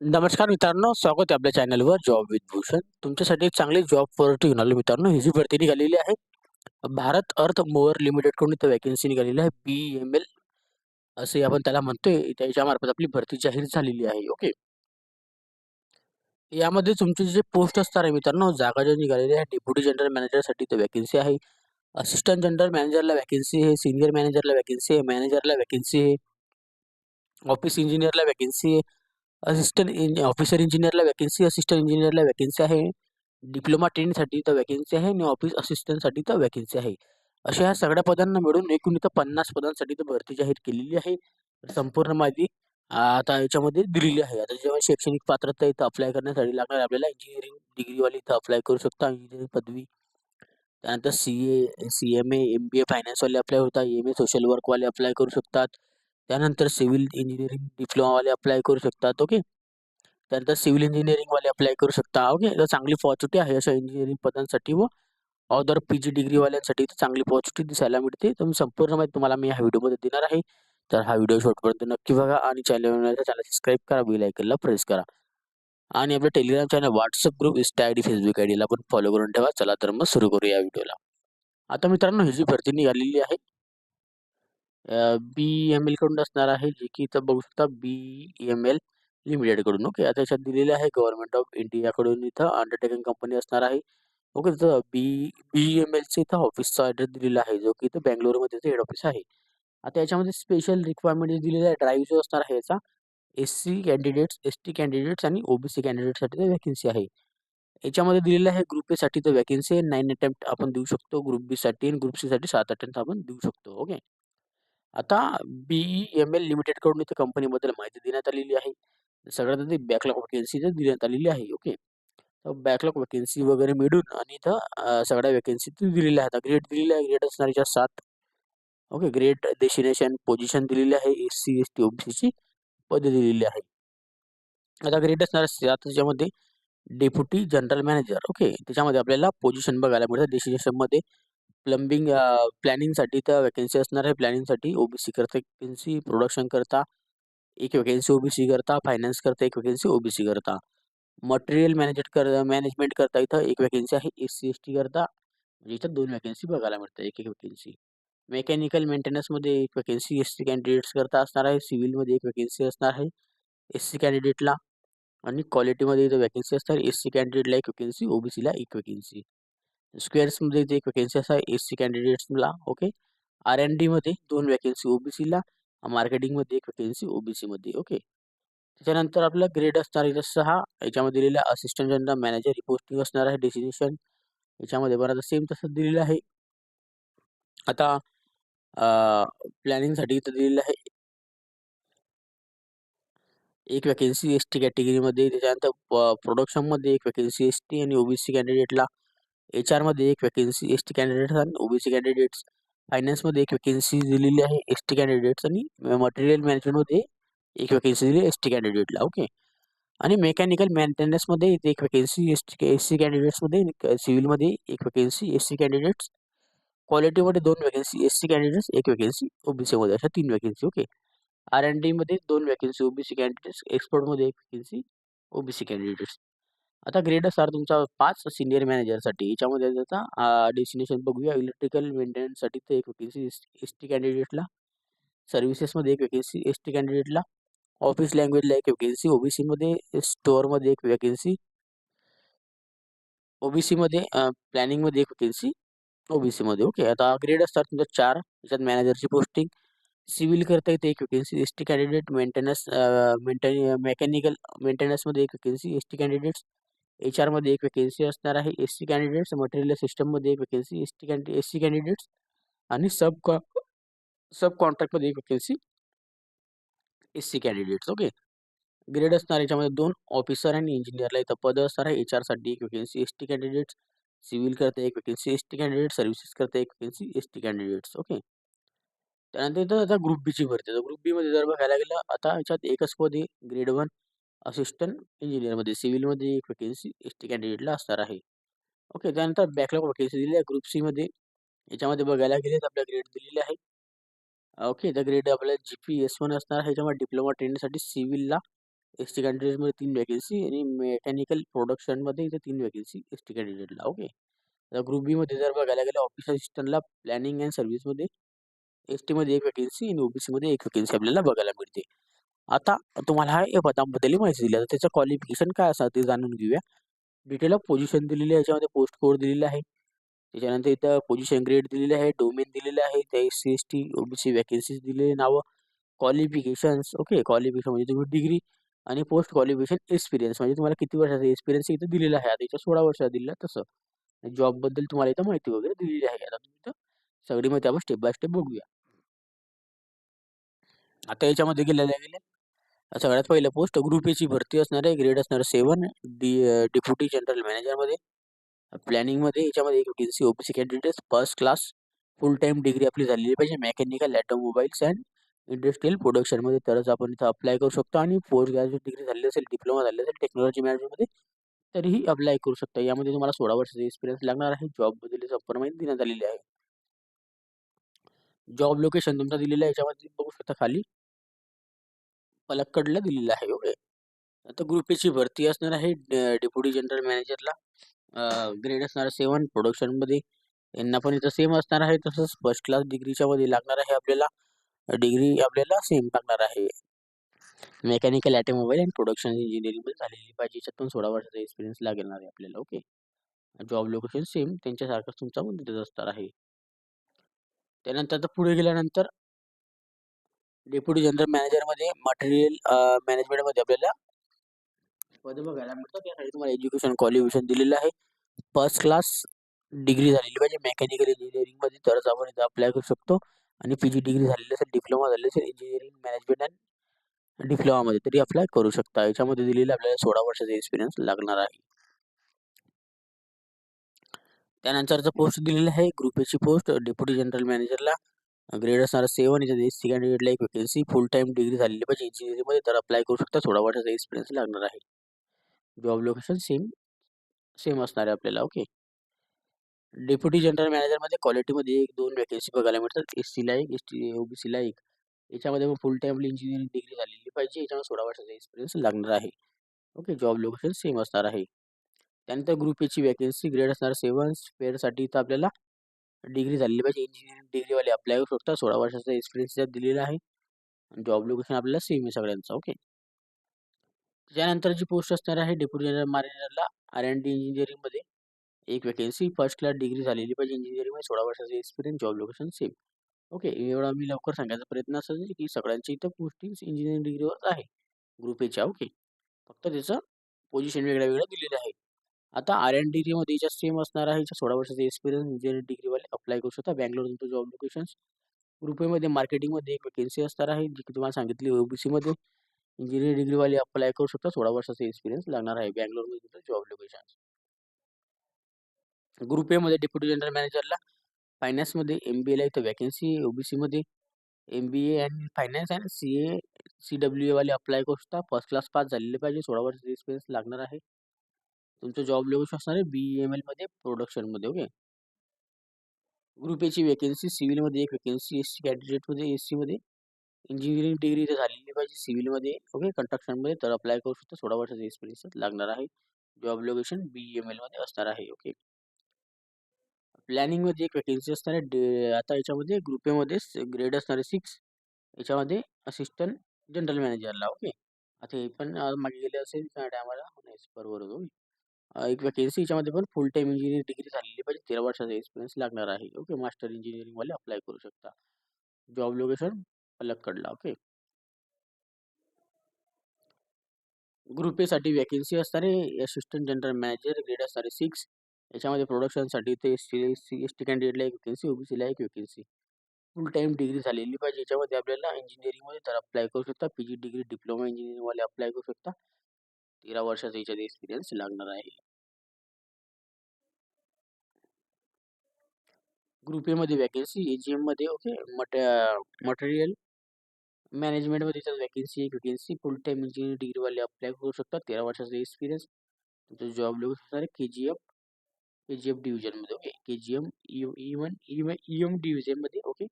नमस्कार मित्रांनो, स्वागत आहे आपल्या चॅनलवर जॉब विथ भूषण. तुमच्यासाठी एक चांगली जॉब ऑपॉर्च्युनिटी घेऊन आलो मित्रांनो. ही जी भरती निघालेली आहे, भारत अर्थ मोअर लिमिटेडकडून इथं व्हॅकन्सी निघालेली आहे. BEML असे आपण त्याला म्हणतोय. त्याच्यामार्फत आपली भरती जाहीर झालेली आहे. ओके. यामध्ये तुमचे जे पोस्ट असणार आहे मित्रांनो, जागा ज्या निघालेल्या आहेत, डेप्युटी जनरल मॅनेजरसाठी इथं व्हॅकन्सी आहे. असिस्टंट जनरल मॅनेजरला व्हॅकन्सी आहे, सीनियर मॅनेजरला व्हॅकन्सी आहे, मॅनेजरला व्हॅकन्सी आहे, ऑफिस इंजिनियरला व्हॅकन्सी आहे, ऑफिसर इंजिनियरला व्हॅकन्सी, असिस्टंट इंजिनियरला व्हॅकन्सी आहे. डिप्लोमा ट्रेनिंगसाठी इथं व्हॅकन्सी आहे आणि ऑफिस असिस्टंटसाठी इथं व्हॅकन्सी आहे. अशा ह्या सगळ्या पदांना मिळून एकूण इथं 50 पदांसाठी इथं भरती जाहीर केलेली आहे. संपूर्ण माहिती आता याच्यामध्ये दिलेली आहे. आता जेव्हा शैक्षणिक पात्रता इथं अप्लाय करण्यासाठी लागणार आपल्याला इंजिनिअरिंग डिग्रीवाले इथं अप्लाय करू शकता. इंजिनिअरिंग पदवी, त्यानंतर CA, CMA, MBA फायनान्सवाले अप्लाय होतात. MA सोशल वर्कवाले अप्लाय करू शकतात. त्यानंतर सिव्हिल इंजिनिअरिंग डिप्लोमावाले अप्लाय करू शकतात. ओके. त्यानंतर सिव्हिल इंजिनिअरिंगवाले अप्लाय करू शकता. ओके. तर चांगली अपॉर्च्युनिटी आहे अशा इंजिनिअरिंग पदांसाठी व अदर PG डिग्रीवाल्यांसाठी तर चांगली अपॉर्च्युनिटी दिसायला मिळते. तर संपूर्ण माहिती तुम्हाला मी ह्या व्हिडिओमध्ये देणार आहे. तर हा व्हिडिओ शेवटपर्यंत नक्की बघा आणि चॅनल सबस्क्राईब करा, बेल आयकनला प्रेस करा आणि आपलं Telegram channel, WhatsApp group, Insta ID, Facebook आयडीला पण फॉलो करून ठेवा. चला तर मग सुरू करूया या व्हिडिओला. आता मित्रांनो, ही जी भरती निघालेली आहे, BEML कडून असणार आहे, जे की इथं बघू शकता BEML लिमिटेडकडून. ओके. आता याच्यात दिलेलं आहे गव्हर्नमेंट ऑफ इंडियाकडून इथं अंडरटेकिंग कंपनी असणार आहे. ओके. तर BEMLचं इथं ऑफिसचा ॲड्रेस दिलेला आहे, जो की इथं बंगलोरमध्ये हेड ऑफिस आहे. आता याच्यामध्ये स्पेशल रिक्वायरमेंट दिलेला आहे. ड्राईव्ह जो असणार आहे याचा SC कॅन्डिडेट्स, ST कॅन्डिडेट्स आणि OBC कॅन्डिडेटसाठी तर व्हॅकन्सी आहे. याच्यामध्ये दिलेलं आहे ग्रुप A साठी तर व्हॅकन्सी आहे. 9 अटेम्प्ट आपण देऊ शकतो. ग्रुप B साठी आणि ग्रुप C साठी 7 अटेम्प्ट आपण देऊ शकतो. ओके. आता BEML लिमिटेडकडून इथे कंपनीबद्दल माहिती देण्यात आलेली आहे. सगळ्यात आधी बॅकलॉग व्हॅकन्सी इथं देण्यात आलेली आहे. ओके. तर बॅकलॉग व्हॅकन्सी वगैरे मिळून आणि इथं सगळ्या व्हॅकन्सी दिलेल्या आहेत. ग्रेड दिलेला आहे. ग्रेड असणार याच्यात 7. ओके. ग्रेड डेस्टिनेशन पोझिशन दिलेली आहे. SC, ST, OBCची पदे दिलेली आहे. आता ग्रेड असणार त्याच्यामध्ये डेप्युटी जनरल मॅनेजर. ओके. त्याच्यामध्ये आपल्याला पोझिशन बघायला मिळतं. डेस्टिनेशनमध्ये प्लंबिंग प्लॅनिंगसाठी तर व्हॅकन्सी असणार आहे. प्लॅनिंगसाठी OBC करता व्हॅकन्सी, प्रोडक्शन करता एक व्हॅकन्सी OBC करता, फायनान्स करता एक व्हॅकन्सी OBC करता, मटेरियल मॅनेजमेंट करता इथं एक व्हॅकन्सी आहे. SC, ST करता म्हणजे इथं 2 व्हॅकन्सी बघायला मिळतात. एक व्हॅकन्सी. मेकॅनिकल मेंटेनन्समध्ये एक व्हॅकन्सी SC कॅन्डिडेट्स करता असणार आहे. सिव्हिलमध्ये एक व्हॅकन्सी असणार आहे SC कॅन्डिडेटला आणि क्वालिटीमध्ये इथं व्हॅकन्सी असणार. SC कॅन्डिडेटला एक व्हॅकन्सी, OBCला एक व्हॅकन्सी. स्क्वेअर्समध्ये इथे एक व्हॅकन्सी असणार SC कॅन्डिडेट्सला. ओके. R&Dमध्ये 2 व्हॅकन्सी OBCला, मार्केटिंगमध्ये एक व्हॅकन्सी OBCमध्ये. ओके. त्याच्यानंतर आपला ग्रेड असणार इथं 6. याच्यामध्ये दिलेलं आहे असिस्टंट जनरल मॅनेजर ही पोस्टिंग असणार आहे. डेस्टिनेशन याच्यामध्ये बघा सेम तसंच दिलेलं आहे. आता प्लॅनिंगसाठी इथं दिलेलं आहे एक व्हॅकन्सी ST कॅटेगरीमध्ये. त्याच्यानंतर प्रोडक्शनमध्ये एक व्हॅकन्सी ST आणि OBC कॅन्डिडेटला. HR मध्ये एक व्हॅकन्सी ST कॅन्डिडेट्स आणि OBC कॅन्डिडेट्स. फायनान्समध्ये एक व्हॅकन्सी दिलेली आहे ST कॅन्डिडेट्स आणि मटेरियल मॅनेजमेंटमध्ये एक व्हॅकन्सी दिली ST कॅन्डिडेटला. ओके. आणि मेकॅनिकल मेंटेनन्समध्ये इथे एक व्हॅकन्सी SC कॅन्डिडेट्समध्ये, सिव्हिलमध्ये एक व्हॅकन्सी SC कॅन्डिडेट्स, क्वालिटीमध्ये 2 व्हॅकन्सी SC कॅन्डिडेट्स, एक व्हॅकन्सी OBCमध्ये, अशा 3 व्हॅकन्सी. ओके. R&Dमध्ये 2 व्हॅकन्सी OBC कॅन्डिडेट्स, एक्सपोर्टमध्ये एक व्हॅकन्सी OBC कॅन्डिडेट्स. आता ग्रेड असणार तुमचा 5 सीनियर मॅनेजरसाठी. याच्यामध्ये त्याचा डेस्टिनेशन बघूया. इलेक्ट्रिकल मेंटेनन्ससाठी तर एक व्हॅकन्सी ST कॅन्डिडेटला, सर्व्हिसेसमध्ये एक व्हॅकन्सी ST कॅन्डिडेटला, ऑफिस लँग्वेजला एक व्हॅकन्सी OBCमध्ये, स्टोअरमध्ये एक व्हॅकन्सी OBCमध्ये, प्लॅनिंगमध्ये एक व्हॅकन्सी OBCमध्ये. ओके. आता ग्रेड असतात तुमच्या 4. त्याच्यात मॅनेजरची पोस्टिंग. सिव्हिल करता येते एक व्हॅकन्सी ST कॅन्डिडेट, मेकॅनिकल मेंटेनन्समध्ये एक व्हॅकन्सी ST कॅन्डिडेट्स, HR मध्ये एक व्हॅकन्सी असणार आहे SC कॅन्डिडेट्स, मटेरियल सिस्टममध्ये एक व्हॅकन्सी SC कॅन्डिडेट्स आणि सब कॉन्ट्रॅक्टमध्ये एक vacancy SC candidates. Okay. Grade असणार याच्यामध्ये 2 ऑफिसर आणि इंजिनियरला इथं पद असणार आहे. HR साठी एक व्हॅकन्सी ST कॅन्डिडेट्स, सिव्हिल करता एक व्हॅकन्सी ST कॅन्डिडेट, सर्व्हिसेस करता एक व्हॅकन्सी ST कॅन्डिडेट्स. ओके. त्यानंतर इथं आता ग्रुप बीची भरती आहे. ग्रुप बीमध्ये जर बघायला गेलं आता याच्यात एकच पद आहे ग्रेड 1 असिस्टंट इंजिनियरमध्ये. सिव्हिलमध्ये एक व्हॅकन्सी ST कॅन्डिडेटला असणार आहे. ओके. त्यानंतर बॅकलॉग व्हॅकन्सी दिली आहे ग्रुप Cमध्ये. याच्यामध्ये बघायला गेले तर आपल्या ग्रेड दिलेले आहे. ओके. तर ग्रेड आपल्याला GP S1 असणार आहे. याच्यामध्ये डिप्लोमा ट्रेनिंगसाठी सिव्हिलला एस-टी कॅन्डिडेटमध्ये 3 व्हॅकन्सी आणि मेकॅनिकल प्रोडक्शनमध्ये इथे 3 व्हॅकन्सी एस-टी कॅन्डिडेटला. ओके. आता ग्रुप बीमध्ये जर बघायला गेलं ऑफिस असिस्टंटला प्लॅनिंग अँड सर्व्हिसमध्ये एस-टीमध्ये 1 व्हॅकन्सी आणि ओ-बी-सीमध्ये 1 व्हॅकन्सी आपल्याला बघायला मिळते. आता तुम्हाला या पदांबद्दल माहिती दिली. आता त्याचं क्वालिफिकेशन काय असतं ते जाणून घेऊया. डिटेल ऑफ पोझिशन दिलेली आहे, याच्यामध्ये पोस्ट कोड दिलेला आहे. त्याच्यानंतर इथं पोझिशन ग्रेड दिलेले आहे, डोमेन दिलेले आहे, त्या एस-सी, एस-टी, ओ-बी-सी व्हॅकन्सीज दिलेले नावं, क्वालिफिकेशन्स ओके. क्वालिफिकेशन म्हणजे तुम्ही डिग्री आणि पोस्ट क्वालिफिकेशन एक्सपिरियन्स म्हणजे तुम्हाला किती वर्षाचा एक्सपिरियन्स इथं दिलेला आहे. आता इथं 16 वर्षाचा दिलेला तसं. जॉबबद्दल तुम्हाला इथं माहिती वगैरे दिलेली आहे. आता तुम्ही इथं सगळी माहिती आपण स्टेप बाय स्टेप बघूया. आता याच्यामध्ये गेले सगळ्यात पहिलं पोस्ट ग्रुप एची भरती असणार आहे. ग्रेड असणार 7 डेप्युटी जनरल मॅनेजरमध्ये. प्लॅनिंगमध्ये याच्यामध्ये एक vacancy OBC candidate first class full time degree आपली झालेली पाहिजे मेकॅनिकल ऑटोमोबाईल्स अँड इंडस्ट्रियल प्रोडक्शनमध्ये तरच आपण इथं अप्लाय करू शकतो आणि पोस्ट ग्रॅज्युएट डिग्री झालेली असेल, डिप्लोमा झालेला असेल टेक्नॉलॉजी मॅनेजमेंटमध्ये तरीही अप्लाय करू शकता. यामध्ये तुम्हाला 16 वर्षाचा एक्सपिरियन्स लागणार आहे. जॉबबद्दल संपूर्ण माहिती देण्यात आलेली आहे. जॉब लोकेशन तुमचा दिलेला आहे याच्यामध्ये बघू शकता खाली पलक्कडला दिलेलं आहे. ओके. आता ग्रुप एची भरती असणार आहे डेप्युटी जनरल मॅनेजरला. ग्रेड असणार 7 प्रोडक्शनमध्ये. यांना पण इथं सेम असणार आहे. तसंच फर्स्ट क्लास डिग्रीच्या मध्ये लागणार आहे आपल्याला. डिग्री आपल्याला सेम लागणार आहे. मेकॅनिकल ऑटोमोबाईल अँड प्रोडक्शन इंजिनिअरिंगमध्ये झालेली पाहिजे. याच्यात पण 16 वर्षाचा एक्सपिरियन्स लागणार आहे आपल्याला. ओके. जॉब लोकेशन सेम त्यांच्यासारखंच तुमचा पण तिथेच असणार आहे. त्यानंतर आता पुढे गेल्यानंतर डेप्युटी जनरल मॅनेजरमध्ये मटेरियल मॅनेजमेंटमध्ये आपल्याला पद बघायला मिळतात. त्यासाठी तुम्हाला एज्युकेशन क्वालिफिकेशन दिलेलं आहे. फर्स्ट क्लास डिग्री झालेली पाहिजे मेकॅनिकल इंजिनिअरिंगमध्ये तरच आपण इथं अप्लाय करू शकतो. आणि पी-जी डिग्री झालेली असेल, डिप्लोमा झालेली असेल इंजिनिअरिंग मॅनेजमेंट अँड डिप्लोमामध्ये तरी अप्लाय करू शकता. याच्यामध्ये दिलेलं आपल्याला 16 वर्षाचा एक्सपिरियन्स लागणार आहे. त्यानंतरचं पोस्ट दिलेलं आहे ग्रुप एची पोस्ट डेप्युटी जनरल मॅनेजरला. ग्रेड असणार 7 याच्यात एस-सी कॅन्डिडेटला एक व्हॅकन्सी फुल टाईम डिग्री झालेली पाहिजे इंजिनिअरिंगमध्ये तर अप्लाय करू शकता. 16 वर्षाचा एक्सपिरियन्स लागणार आहे. जॉब लोकेशन सेम सेम असणार आहे आपल्याला. ओके. डेप्युटी जनरल मॅनेजरमध्ये क्वालिटीमध्ये 1-2 व्हॅकन्सी बघायला मिळतात. एस-सीला 1, ओ-बी-सीला 1. याच्यामध्ये मग फुल टाईम इंजिनिअरिंग डिग्री झालेली पाहिजे. याच्यामध्ये 16 वर्षाचा एक्सपिरियन्स लागणार आहे. ओके. जॉब लोकेशन सेम असणार आहे. त्यानंतर ग्रुप एची व्हॅकन्सी ग्रेड असणार 7 स्पेअरसाठी इथं आपल्याला डिग्री झालेली पाहिजे. इंजिनिअरिंग डिग्रीवाले अप्लाय करू शकता. 16 वर्षाचा एक्सपिरियन्स त्यात दिलेला आहे. जॉब लोकेशन आपल्याला सेम आहे सगळ्यांचा. ओके. त्यानंतरची पोस्ट असणार आहे डेप्युटी जनरल मॅनेजरला आर-एन-डी इंजिनिअरिंगमध्ये. एक व्हॅकन्सी फर्स्ट क्लास डिग्री झालेली पाहिजे इंजिनिअरिंगमध्ये 16 वर्षाचा experience job location same. Okay. एवढा मी लवकर सांगायचा प्रयत्न असेल की सगळ्यांची इथं पोस्टिंग इंजिनिअरिंग डिग्रीवर आहे ग्रुप एच्या. ओके. फक्त त्याचं पोझिशन वेगळं दिलेलं आहे. आता आर-एन-डी मध्ये सेम असणार आहे. 16 वर्षाचा एक्सपिरियन्स इंजिनिअरिंग डिग्रीवाले अप्लाय करू शकता. बँगलोर तुमचं जॉब लोकेशन. ग्रुप एमध्ये मार्केटिंगमध्ये एक व्हॅकन्सी असणार आहे जी की तुम्हाला सांगितली ओ-बी-सीमध्ये इंजिनिअरिंग डिग्रीवाले अप्लाय करू शकता. 16 वर्षाचा एक्सपिरियन्स लागणार आहे. बँगलोरमध्ये तुमचं जॉब लोकेशन. ग्रुप एमध्ये डेप्युटी जनरल मॅनेजरला फायनान्समध्ये एम-बी-एला इथं व्हॅकन्सी ओ-बी-सीमध्ये MBA and finance and CA CW वाले अप्लाय करू शकता. फर्स्ट क्लास पास झालेले पाहिजे. 16 वर्षाचा एक्सपिरियन्स लागणार आहे. तुमचं जॉब लोकेशन असणार आहे बी-एम-एलमध्ये प्रोडक्शनमध्ये. ओके. ग्रुप एची व्हॅकन्सी सिव्हिलमध्ये एक व्हॅकन्सी एस-सी कॅन्डिडेटमध्ये एस-सीमध्ये इंजिनिअरिंग डिग्री इथं झालेली पाहिजे सिव्हिलमध्ये. ओके. कंस्ट्रक्शनमध्ये तर अप्लाय करू शकता. 16 वर्षाचा एक्सपिरियन्स लागणार आहे. जॉब लोकेशन बी-एम-एलमध्ये असणार आहे. ओके. प्लॅनिंगमध्ये एक व्हॅकन्सी असणार आहे. आता याच्यामध्ये ग्रुप एमध्ये ग्रेड असणार आहे 6 याच्यामध्ये असिस्टंट जनरल मॅनेजरला. ओके. आता हे पण मागे गेले असेल त्या टायमाला नाही बरोबर होतो. एक व्हॅकन्सी याच्यामध्ये पण फुल टाईम इंजिनिअरिंग डिग्री झालेली पाहिजे 13 वर्षाचा एक्सपिरियन्स लागणार आहे. ओके. मास्टर इंजिनिअरिंगवाले अप्लाय करू शकता. जॉब लोकेशन पलक्कडला. ओके. ग्रुप ए साठी व्हॅकन्सी असणार आहे असिस्टंट जनरल मॅनेजर ग्रेड असणार आहे 6 याच्यामध्ये प्रोडक्शनसाठी ते एस-टी कॅन्डिडेटला एक व्हॅकन्सी ओ-बी-सीला एक व्हॅकन्सी फुल टाईम डिग्री झालेली पाहिजे. याच्यामध्ये आपल्याला इंजिनिअरिंगमध्ये तर अप्लाय करू शकता. पी-जी डिग्री डिप्लोमा इंजिनिअरिंगवाले अप्लाय करू शकता. 13 वर्षाचा याच्यात एक्सपिरियन्स लागणार आहे. ग्रुप ए मध्ये व्हॅकन्सी एजीएम मध्ये ओके मटेरियल मॅनेजमेंटमध्ये त्याच्यात व्हॅकन्सी एक व्हॅकन्सी फुल टाईम इंजिनिअरिंग डिग्रीवाले अप्लाय करू शकता. 13 वर्षाचा एक्सपिरियन्स तुमचं जॉब लोकेशन असणार आहे के-जी-एफ डिव्हिजनमध्ये. ओके. के-जी-एम ई-एम डिव्हिजनमध्ये. ओके.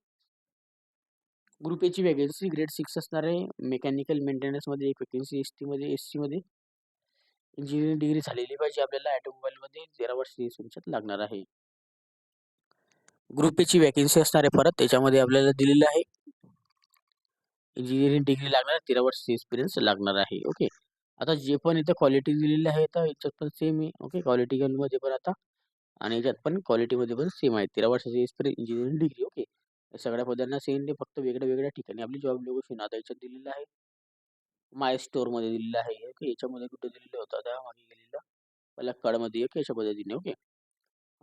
ग्रुप एची वॅकन्सी ग्रेड 6 असणार आहे. मेकॅनिकल मेंटेनन्समध्ये एक वॅकन्सी, एसटीमध्ये एससीमध्ये इंजिनिअरिंग डिग्री झालेली पाहिजे आपल्याला. ऑटोमोबाईलमध्ये 13 वर्ष तुमच्यात लागणार आहे. ग्रुप एची वॅकन्सी असणार आहे परत त्याच्यामध्ये आपल्याला दिलेलं आहे इंजिनिअरिंग डिग्री लागणार, 13 वर्ष एक्सपिरियन्स लागणार आहे. ओके. आता जे पण इथं क्वालिटी दिलेली आहे तर याच्यात पण सेम आहे. ओके. क्वालिटीमध्ये पण आता आणि याच्यात पण क्वालिटीमध्ये पण सेम आहे. 13 वर्षाची एक्सपिरियन्स इंजिनिअरिंग डिग्री. ओके. या सगळ्या पदांना सेम नाही, फक्त वेगळ्या वेगळ्या ठिकाणी आपली जॉब लोकेशन आता याच्यात दिलेलं आहे. माय स्टोअरमध्ये दिलेलं आहे. ओके. याच्यामध्ये कुठे दिलेलं होतं आता मागे गेलेलं पलक्कडमध्ये. ओके. अशा पद्धतीने. ओके.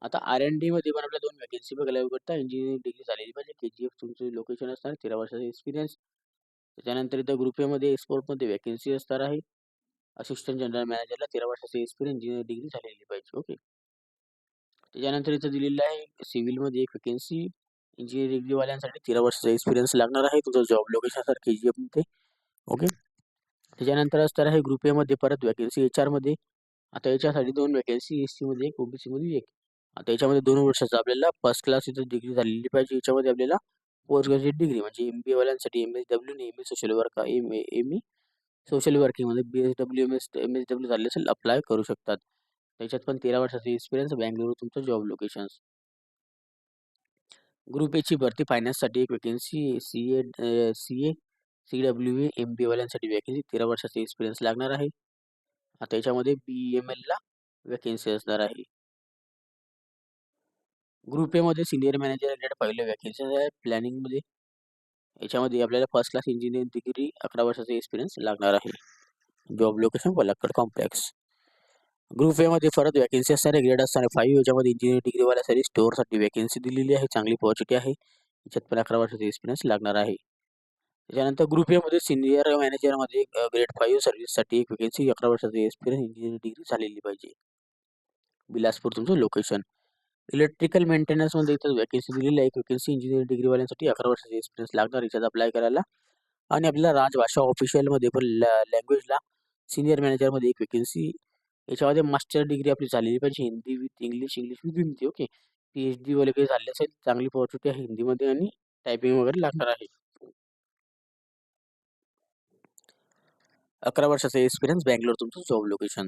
आता R&D मध्ये पण आपल्या 2 वॅकन्सी बघायला भेटतात. इंजिनिअरिंग डिग्री झालेली पाहिजे. KGF तुमचं लोकेशन असणार, 13 वर्षाचा एक्सपिरियन्स. त्याच्यानंतर इथं ग्रुप एमध्ये एक्सपोर्टमध्ये वॅकन्सी असणार आहे. असिस्टंट जनरल मॅनेजरला 13 वर्षाचा एक्सपिरियन्स इंजिनिअरिंग डिग्री झालेली पाहिजे. ओके. त्याच्यानंतर इथं दिलेलं आहे सिव्हिलमध्ये एक वॅकन्सी इंजिनिअरिंग डिग्रीवाल्यांसाठी 13 वर्षाचा एक्सपिरियन्स लागणार आहे. तुमचं जॉब लोकेशन असणार KGF मध्ये. ओके. त्याच्यानंतर असणार आहे ग्रुप एमध्ये परत वॅकन्सी HR मध्ये. आता याच्यासाठी 2 वॅकन्सी, एससीमध्ये एक, ओबीसीमध्ये एक. आता याच्यामध्ये 2 वर्षाचा आपल्याला फर्स्ट क्लास इथं डिग्री झालेली पाहिजे. याच्यामध्ये आपल्याला पोस्ट ग्रॅज्युएट डिग्री म्हणजे MBA वाल्यांसाठी MSW आणि ME social work ME social वर्किंगमध्ये MSW झाले असेल अप्लाय करू शकतात. त्याच्यात पण 13 वर्षाचा एक्सपिरियन्स, बँगळुरू तुमचं जॉब लोकेशन. ग्रुप एची भरती फायनान्ससाठी एक वॅकन्सी, CA CWA MBA वाल्यांसाठी वॅकन्सी, 13 वर्षाचा एक्सपिरियन्स लागणार आहे. आता याच्यामध्ये BML ला वॅकन्सी असणार आहे. ग्रुप एमध्ये सिनियर मॅनेजर रिलेटेड पहिले वॅकन्सी आहे प्लॅनिंगमध्ये. याच्यामध्ये आपल्याला फर्स्ट क्लास इंजिनिअरिंग डिग्री 11 वर्षाचा एक्सपिरियन्स लागणार आहे. Job location Palakkad complex. Group एमध्ये परत वॅकन्सी असणार आहे, ग्रेड असणार आहे 5. याच्यामध्ये इंजिनिअरिंग डिग्रीवाल्यासाठी स्टोअरसाठी वॅकन्सी दिलेली आहे, चांगली पॉझिटिव्ह आहे. याच्यात पण 11 वर्षाचा एक्सपिरियन्स लागणार आहे. त्याच्यानंतर ग्रुप एमध्ये सिनियर मॅनेजरमध्ये ग्रेड 5 सर्व्हिससाठी एक वॅकन्सी, 11 वर्षाचा एक्सपिरियन्स इंजिनिअरिंग डिग्री झालेली पाहिजे. बिलासपूर तुमचं लोकेशन. इलेक्ट्रिकल मेंटेनन्समध्ये इथं वॅकन्सी दिलेली आहे, एक वॅकन्सी इंजिनिअरिंग डिग्रीवाल्यांसाठी 11 वर्षाचा एक्सपिरियन्स लागणार याच्यात अप्लाय करायला. आणि आपल्याला राजभाषा ऑफिशियलमध्ये पण लँग्वेजला सिनियर मॅनेजरमध्ये एक वॅकन्सी. याच्यामध्ये मास्टर डिग्री आपली झालेली पाहिजे, Hindi with English, English with Hindi. Okay. PhD वगैरे झाले असेल, चांगली पॉझिटिव्ह आहे हिंदीमध्ये आणि टायपिंग वगैरे लागणार आहे. 11 वर्षाचा एक्सपिरियन्स, बँगलोर तुमचं जॉब लोकेशन.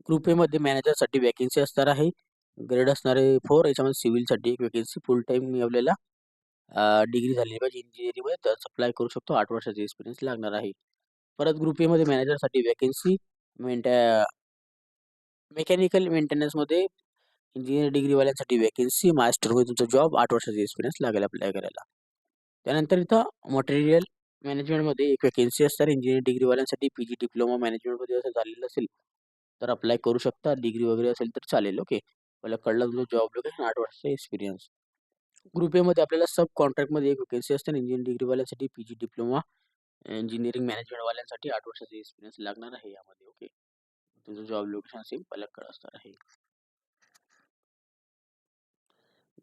ग्रुप एमध्ये मॅनेजरसाठी वॅकन्सी असणार आहे, ग्रेड असणार आहे 4. याच्यामध्ये सिव्हिलसाठी एक वॅकन्सी, फुल टाईम आपल्याला डिग्री झालेली पाहिजे इंजिनिअरिंगमध्ये, तर अप्लाय करू शकतो. 8 वर्षाचा एक्सपिरियन्स लागणार आहे. परत ग्रुप एमध्ये मॅनेजरसाठी वॅकन्सी, मेकॅनिकल मेंटेनन्समध्ये इंजिनिअर डिग्रीवाल्यांसाठी वॅकन्सी, मास्टरमध्ये तुमचा जॉब, 8 वर्षाचा एक्सपिरियन्स लागेल अप्लाय करायला. त्यानंतर इथं मटेरियल मॅनेजमेंटमध्ये एक वॅकन्सी असणार इंजिनिअरिंग डिग्रीवाल्यांसाठी, PG डिप्लोमा मॅनेजमेंटमध्ये असं झालेलं असेल तर अप्लाय करू शकता. डिग्री वगैरे असेल तर चालेल. ओके. मला कळलं तुमचं जॉब लोकेशन, 8 वर्षाचा एक्सपिरियन्स. ग्रुप एमध्ये आपल्याला सब कॉन्ट्रॅक्टमध्ये एक वॅकन्सी असते इंजिनिअरिंग डिग्रीवाल्यांसाठी, PG डिप्लोमा इंजिनिअरिंग मॅनेजमेंटवाल्यांसाठी 8 वर्षाचा एक्सपिरियन्स लागणार आहे यामध्ये. ओके. तुमचं जॉब लोकेशन सेम पलक्कड असणार आहे.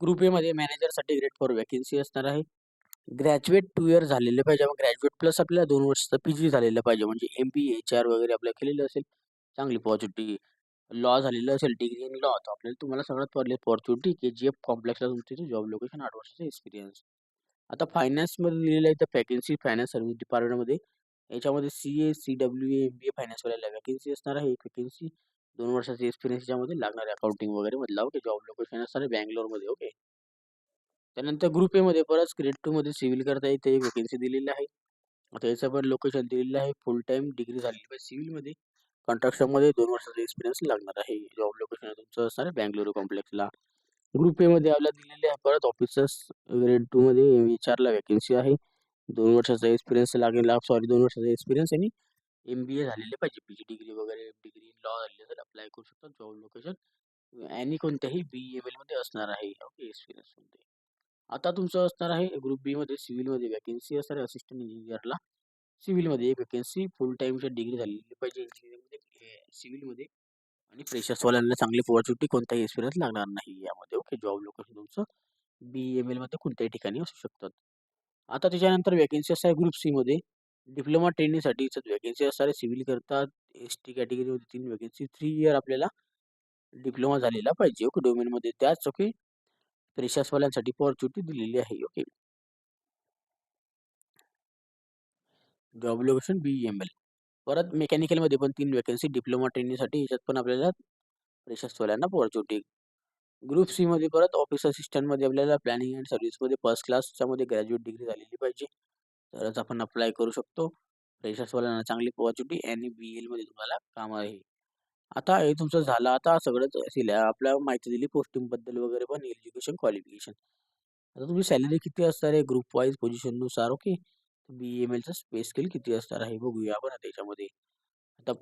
ग्रुप एमध्ये मॅनेजरसाठी ग्रेड 4 वॅकन्सी असणार आहे. ग्रॅज्युएट 2 इयर झालेले पाहिजे. मग ग्रॅज्युएट प्लस आपल्याला 2 वर्षाचा PG झालेला पाहिजे, म्हणजे MBA HR वगैरे आपल्या केलेलं असेल, चांगली पॉझिटिव्ह. लॉ झालेलं असेल, डिग्री इन लॉ, तर आपल्याला तुम्हाला सगळ्यात पहिले ऑपॉर्च्युनिटी KGF कॉम्प्लेक्सला तुमचं जॉब लोकेशन, 8 वर्षाचा एक्सपिरियन्स. आता फायनान्समध्ये दिलेलं आहे तर वॅकन्सी फायनान्स सर्व्हिस डिपार्टमेंटमध्ये. याच्यामध्ये CA CWA MBA फायनान्सवाल्याला वॅकन्सी असणार आहे, एक वॅकन्सी, 2 वर्षाचा एक्सपिरियन्स याच्यामध्ये लागणार आहे अकाउंटिंग वगैरे मधला. ओके. जॉब लोकेशन असणार आहे बँगलोरमध्ये. ओके. त्यानंतर ग्रुप एमध्ये परत ग्रेड 2 मध्ये सिव्हिल करता येते एक वॅकन्सी दिलेली आहे. आता याचं पण लोकेशन दिलेलं आहे, फुल टाइम डिग्री झालेली पाहिजे सिव्हिलमध्ये. कॉन्ट्रॅक्शनमध्ये 2 वर्षाचा एक्सपिरियन्स लागणार आहे. जॉब लोकेशन तुमचं असणार आहे बँगळुरू कॉम्प्लेक्सला. ग्रुप एमध्ये आपल्याला दिलेले आहे परत ऑफिसर्स ग्रेड 2 मध्ये HR ला वॅकन्सी आहे. 2 वर्षाचा एक्सपिरियन्स लागेल, सॉरी 2 वर्षाचा एक्सपिरियन्स आणि MBA झालेले पाहिजे, PG डिग्री वगैरे, डिग्री इन लॉ झालेली असेल अप्लाय करू शकतात. जॉब लोकेशन आणि कोणत्याही BML मध्ये असणार आहे. ओके. एक्सपिरियन्समध्ये आता तुमचं असणार आहे ग्रुप बी मध्ये सिव्हिलमध्ये वॅकन्सी असणार आहे असिस्टंट इंजिनियरला. सिव्हिलमध्ये एक वॅकन्सी, फुल टाईमची डिग्री झालेली पाहिजे इंजिनिअरिंगमध्ये सिव्हिलमध्ये. आणि फ्रेशर्सवाल्यांना चांगली पॉझिटिव्ह, कोणताही एक्सपिरियन्स लागणार नाही यामध्ये. ओके. जॉब लोकेशन तुमचं BML मध्ये कोणत्याही ठिकाणी असू शकतात. आता त्याच्यानंतर वॅकन्सी असणार ग्रुप सी मध्ये डिप्लोमा ट्रेनिंगसाठी वॅकन्सी असणार आहे. सिव्हिल करतात ST कॅटेगरीमध्ये 3 वॅकन्सी, 3 इयर आपल्याला डिप्लोमा झालेला पाहिजे. ओके. डोमेनमध्ये त्याच. ओके. फ्रेशर्सवाल्यांसाठी पॉझिटिव्ह दिलेली आहे. ओके. Job location BEML. परत मेकॅनिकलमध्ये पण 3 व्हॅकन्सी डिप्लोमा ट्रेनिंगसाठी, याच्यात पण आपल्याला फ्रेशर्सवाल्यांना अपॉर्च्युनिटी. ग्रुप सी मध्ये परत ऑफिस असिस्टंटमध्ये आपल्याला प्लॅनिंग अँड सर्व्हिसमध्ये फर्स्ट क्लासच्यामध्ये ग्रॅज्युएट डिग्री झालेली पाहिजे, तरच आपण अप्लाय करू शकतो. फ्रेशर्सवाल्यांना चांगली अपॉर्च्युनिटी आणि BL मध्ये तुम्हाला काम आहे. आता हे तुमचं झालं. आता सगळंच आपल्याला माहिती दिली पोस्टिंगबद्दल वगैरे पण, एज्युकेशन, क्वालिफिकेशन. आता तुमची सॅलरी किती असणार आहे ग्रुप वाईज पोझिशननुसार, ओके. BEMLचं पे स्केल किती असणार आहे बघूया आपण त्याच्यामध्ये. आता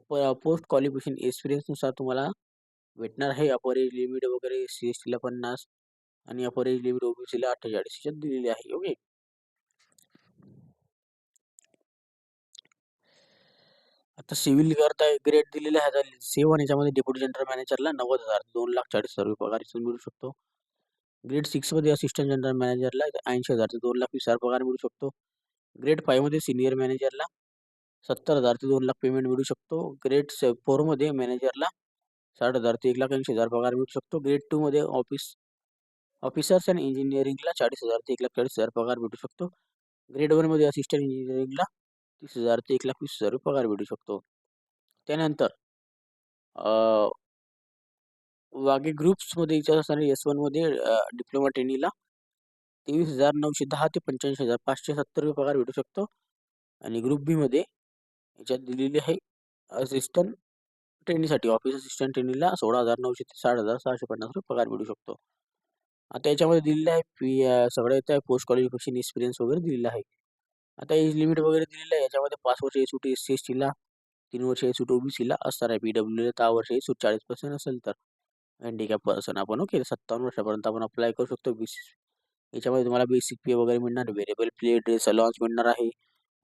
पोस्ट क्वालिफिकेशन एक्सपिरियन्सनुसार तुम्हाला भेटणार आहे. अपर एज लिमिट वगैरे SC/STला 50 आणि अपर एज लिमिट OBCला 48 याच्यात दिलेली आहे, ओके. आता सिव्हिल करता ग्रेड दिलेला आहे. आता 7 याच्यामध्ये डेप्युटी जनरल मॅनेजरला 90,000 2,40,000 पगार इथून मिळू शकतो. ग्रेड 6 मध्ये असिस्टंट जनरल मॅनेजरला 80,000 ते 2,20,000 पगार मिळू शकतो. ग्रेड 5 मध्ये सिनियर मॅनेजरला 70,000 ते 2,00,000 पेमेंट मिळू शकतो. ग्रेड 4 मध्ये मॅनेजरला 60,000 ते 1,80,000 पगार मिळू शकतो. ग्रेड 2 मध्ये ऑफिसर्स अँड इंजिनिअरिंगला 40,000 ते 1,40,000 पगार भेटू शकतो. ग्रेड 1 मध्ये असिस्टंट इंजिनिअरिंगला 30,000 ते 1,20,000 पगार भेटू शकतो. त्यानंतर बाकी ग्रुप्समध्ये याच्यात असणारे S1 मध्ये डिप्लोमा ट्रेनीला 23,910 ते 85,570 पगार भेटू शकतो. आणि ग्रुप बी मध्ये याच्यात दिलेली आहे असिस्टंट ट्रेनीसाठी ऑफिस असिस्टंट ट्रेनीला 16,900 ते 60,650 पगार भेटू शकतो. आता याच्यामध्ये दिलेलं आहे सगळं येतं आहे, पोस्ट क्वालिफिकेशन एक्सपिरियन्स वगैरे दिलेलं आहे. आता एज लिमिट वगैरे दिलेलं आहे. याच्यामध्ये 5 वर्ष एज सूट SC/STला, 3 वर्ष एज सूट OBCला असणार आहे. PWला 10 वर्ष एज सूट 40% असेल तर हँडिकॅप पर्सन आपण, ओके. 57 वर्षापर्यंत आपण अप्लाय करू शकतो. याच्यामध्ये तुम्हाला बेसिक पे वगैरे मिळणार, व्हेरिएबल पे, ड्रेस अलाउन्स मिळणार आहे,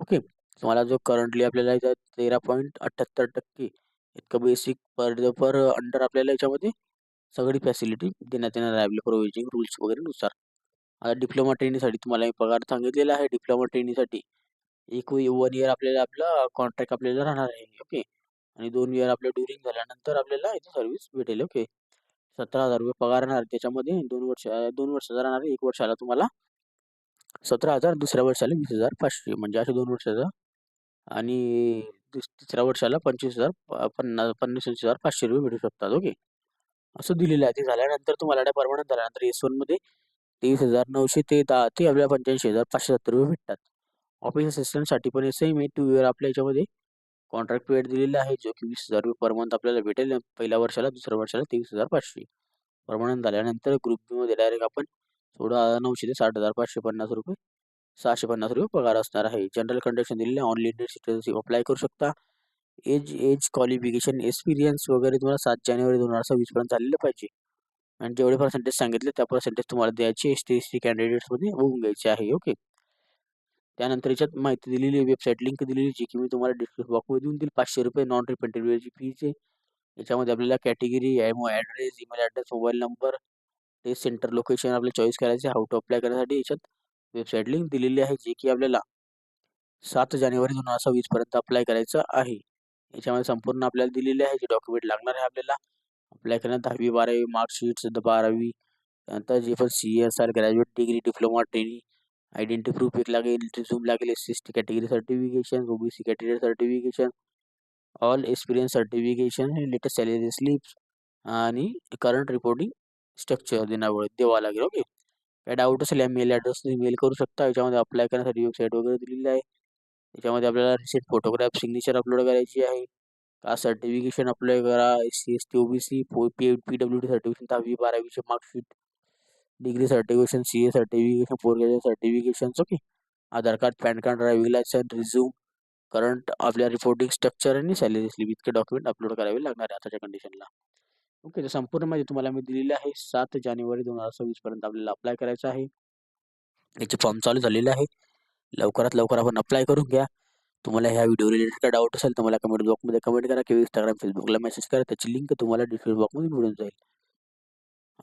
ओके. तुम्हाला जो करंटली आपल्याला इथं 13.78% इतकं बेसिक पर अंडर आपल्याला याच्यामध्ये सगळी फॅसिलिटी देण्यात येणार आहे आपल्या प्रोव्हिजन रूल्स वगैरे नुसार. आता डिप्लोमा ट्रेनिंगसाठी तुम्हाला पगार सांगितलेला आहे. डिप्लोमा ट्रेनिंगसाठी 1 इयर आपल्याला आपला कॉन्ट्रॅक्ट आपल्याला राहणार आहे, ओके. आणि 2 इयर आपलं ड्युरिंग झाल्यानंतर आपल्याला इथे सर्व्हिस भेटेल, ओके. 17,000 रुपये पगार राहणार त्याच्यामध्ये. 2 वर्षाचा राहणार. 1 वर्षाला तुम्हाला 17,000, दुसऱ्या वर्षाला 20,500 म्हणजे असे 2 वर्षाचा. आणि तिसऱ्या वर्षाला 25,500 रुपये भेटू शकतात, ओके. असं दिलेलं आहे. ते झाल्यानंतर तुम्हाला परमनंट झाल्यानंतर S1 मध्ये 23,900 ते आपल्याला 85,570 रुपये भेटतात. ऑफिस असिस्टंटसाठी पण सेम आहे. 2 इयर आपल्या याच्यामध्ये कॉन्ट्रॅक्ट पिरियड दिलेला आहे, जो की 20,000 रुपये पर मंथ आपल्याला भेटेल. पहिल्या वर्षाला, दुसऱ्या वर्षाला 23,500. परमनंट झाल्यानंतर ग्रुप बी मध्ये डायरेक्ट आपण 16,900 ते 60,550 रुपये, 650 रुपये पगार असणार आहे. जनरल कंडिशन दिलेले ऑनलाईन सिटीजनशिप अप्लाय करू शकता. एज क्वालिफिकेशन एक्सपिरियन्स वगैरे तुम्हाला 7 जानेवारी 2026 पर्यंत झालेलं पाहिजे. आणि जेवढे पर्सेंटेज सांगितले त्या पर्सेंटेज तुम्हाला द्यायचे ST/SC कॅन्डिडेट्समध्ये होऊन घ्यायचे आहे, ओके. त्यानंतर याच्यात माहिती दिलेली, वेबसाईट लिंक दिलेली, जी की मी तुम्हाला डिस्क्रिप्शन बॉक्समध्ये देऊन देईल. 500 रुपये नॉन रिफंडेबलची फीज आहे. याच्यामध्ये आपल्याला category, address, email address, mobile number, test centre location आपल्याला चॉईस करायचे. हाऊ टू अप्लाय करण्यासाठी याच्यात वेबसाईट लिंक दिलेली आहे, जी की आपल्याला 7 जानेवारी 2026 पर्यंत अप्लाय करायचं आहे. याच्यामध्ये संपूर्ण आपल्याला दिलेले आहे जे डॉक्युमेंट लागणार आहे आपल्याला अप्लाय करण्यात. 10वी 12वी मार्कशीट, 12वी, त्यानंतर जे पण CSR, graduate degree, diploma training, identity proof एक लागेल, रिझ्यूम लागेल, SC/ST category certification, OBC category certification, all experience certification, latest salary slips आणि करंट रिपोर्टिंग स्ट्रक्चर द्यावा लागेल, ओके. काय डाऊट असेल या मेल ॲड्रेसने मेल करू शकता. याच्यामध्ये अप्लाय करण्यासाठी वेबसाईट वगैरे दिलेली आहे. त्याच्यामध्ये आपल्याला रिसेंट फोटोग्राफ, सिग्नेचर अपलोड करायची आहे. कास्ट सर्टिफिकेशन अप्लाय करा. SC/ST, OBC, PWD सर्टिफिकेशन, 10वी 12वीचे marksheet, degree certification, CA certification, post graduate certification, okay. Aadhaar card, PAN card, driving licence, resume, current आपल्या रिपोर्टिंग स्ट्रक्चर आणि सॅलरी स्लिप इतके document upload करावे लागणार आहे आताच्या कंडिशनला, ओके. तर संपूर्ण माहिती तुम्हाला मी दिलेली आहे. 7 जानेवारी 2026 पर्यंत आपल्याला अप्लाय करायचं आहे. याचे फॉर्म चालू झालेले आहे. लवकरात लवकर आपण अप्लाय करून घ्या. तुम्हाला ह्या व्हिडिओ रिलेटेड काय डाऊट असेल तर मला कमेंट बॉक्समध्ये कमेंट करा किंवा Instagram, Facebookला मेसेज करा. त्याची लिंक तुम्हाला डिस्क्रिप्शन बॉक्समध्ये मिळून जाईल.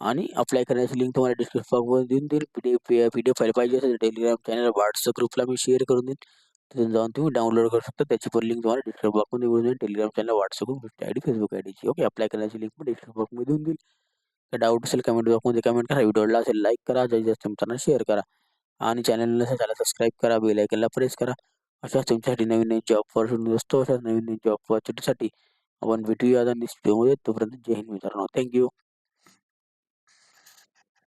आणि अप्लाय करण्याची लिंक तुम्हाला डिस्क्रिप्शन बॉक्समध्ये देऊन देईल. PDF फाईल पाहिजे असेल टेलिग्राम चॅनल, व्हॉट्सअप ग्रुपला मी शेअर करून देईन. तिथून जाऊन तुम्ही डाउनलोड करू शकता. त्याची पण लिंक तुम्हाला डिस्क्रिप्शन बॉक्समध्ये मिळून जाईल. Telegram channel, WhatsApp group, ID, Facebook IDची, ओके. अप्लाय करण्याची लिंक पण डिस्क्रिप्शन बॉक्समध्ये देऊन देईल. काय डाऊट असेल कमेंट बॉक्समध्ये कमेंट करा. व्हिडिओला असेल लाईक करा, जास्तीत जास्त मित्रांना शेअर करा आणि चॅनल नसेल त्याला सबस्क्राईब करा, बेल आयकनला प्रेस करा. अशाच तुमच्यासाठी नवीन-नवीन जॉब ऑपॉर्च्युनिटी असतो. अशाच नवीन-नवीन जॉब ऑपॉर्च्युनिटीसाठी आपण भेटूया आता नेक्स्ट व्हिडिओमध्ये. तोपर्यंत जय हिंद मित्रांनो. थँक